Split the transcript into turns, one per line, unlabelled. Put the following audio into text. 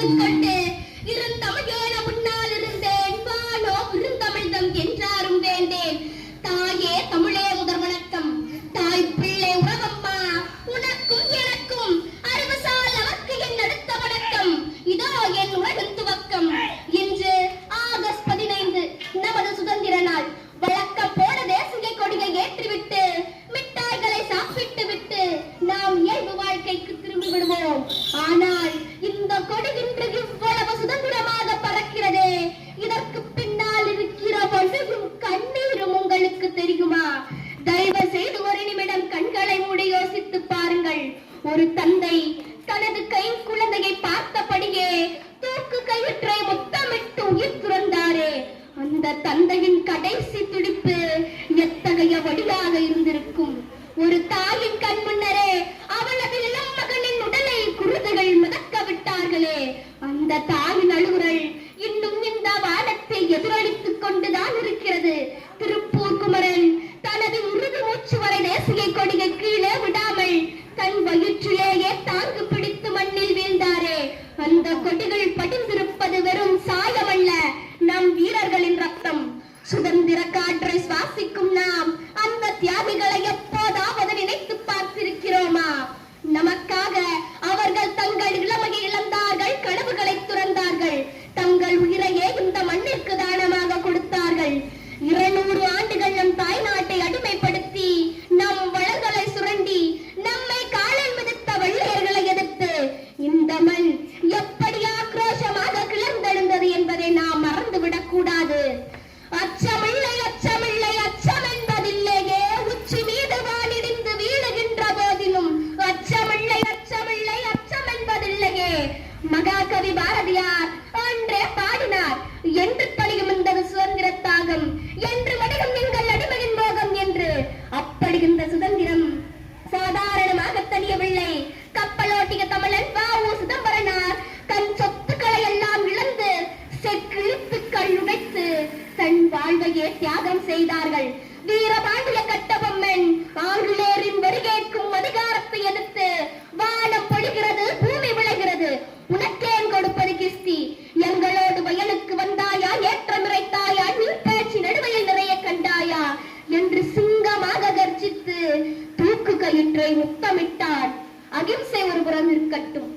கொண்டு இருந்தமிழேன முன்னால் இருந்தேன் வானோ இருந்தமிழ்தம் என்றாரும் வேண்டேன். தாயே தமிழே முதல் வணக்கம். தாய் பிள்ளை உறவம்மா உனக்கும் எனக்கும் அறிவுசால் அவர்க்கு என் அடுத்த வணக்கம். இதோ என் உலகின் துவக்கம். இன்று ஆகஸ்ட் 15 நமது சுதந்திர நாள். வழக்கம் போல தேசிய கொடியை ஏற்றிவிட்டு மிட்டாய்களை சாப்பிட்டு விட்டு நாம் இயல்பு வாழ்க்கைக்கு திரும்பி விடுவோம். ஆனால் இந்த கொடி இன்று இவ்வளவு சுதந்திரமாக பறக்கிறதே, இதற்கு பின்னால் இருக்கிற வலியும் கண்ணீரும் உங்களுக்கு தெரியுமா? தயவு செய்து ஒரு நிமிடம் கண்களை மூடி யோசித்து பாருங்கள். ஒரு தந்தை தனது கை குழந்தையை பார்த்தபடியே தூக்கு கயிற்றை முத்தமிட்டு உயிர் துறந்தாரே, அந்த தந்தையின் கடைசி துடிப்பு எத்தகைய வழியாக இருந்திருக்கும். ஒரு தாயின் கண் முன்னரே அவளது இளம் மகனின் உடலை குருதுகள் மிதக்க விட்டார்களே, அந்த தாயின் அழுகுரல் இன்னும் இந்த வானத்தை எதிரொலித்துக் கொண்டுதான் இருக்கிறது. திருப்பூர் குமரன் தனது இறுதி மூச்சு வரை தேசிய கொடியை கீழே விடாமல் தன் வயிற்றிலேயே தாங்கு பிடித்து மண்ணில் வீழ்ந்தாரே, அந்த கொடிகள் படிந்திருப்பது வெறும் சாயமல்ல, நம் வீரர்களின் ரத்தம். சுதந்திர காற்றை சுவாசிக்கும் நாம் அந்த தியாகிகளை எப்போதாவது நினைத்து பார்த்திருக்கிறோமா? நமக்காக அவர்கள் தங்கள் இளமையை இழந்தார்கள், கனவுகளை துறந்தார்கள், தங்கள் உயிரையே இந்த மண்ணிற்கு தானமாக கொடுத்தார்கள். 200 ஆண்டுகள் நம் தாய் நாட்டை அடிமைப்படுத்தி நம் வளங்களை சுரண்டி நம்மை காலில் மிதித்த வெள்ளையர்களை எதிர்த்து இந்த மண் எப்படி ஆக்ரோஷமாக கிளர்ந்தெழுந்தது என்பதை நாம் மறந்துவிடக் கூடாது. அச்சமில்லை அச்சமில்லை அச்சம் என்பதில்லையே, உச்சி மீது வானிடிந்து வீழுகின்ற போதிலும் அச்சமில்லை அச்சமில்லை அச்சம் என்பதில்லையே. மகாகவி பாரதியார் அன்றே பாடினார், என்று பணியும் இந்த சுதந்திர தாகம், என்று மடியும் எங்கள் அடிமையின் மோகம் என்று. அப்படி இந்த சுதந்திரம் சாதாரணமாக தெரியவில்லை. கப்பலோட்டிய தமிழன் வ.உ. சிதம்பரனார் தன் சொத்துக்களை எல்லாம் இழந்து செக்கிழித்துக்கள் உடைத்து தன் வாழ்வையே தியாகம் செய்தார்கள். வீரபாண்டிய கட்டபொம்மன் ஆங்கிலேயரின் வரிகேட்கும் அதிகாரத்தை எதிர்த்து வானம் பொழிகிறது, பூமி விளைகிறது, உனக்கேன் கொடுப்பது கிஸ்தி, எங்களோடு வயலுக்கு வந்தாயா, ஏற்றம் இறைத்தாயா, நீ பேச்சு நடுவையில் நிறைய கண்டாயா என்று சிங்கமாக கர்ஜித்து தூக்கு கயிற்றை முத்தமிட்டார். அகிம்சை ஒரு புறம் இருக்கட்டும்,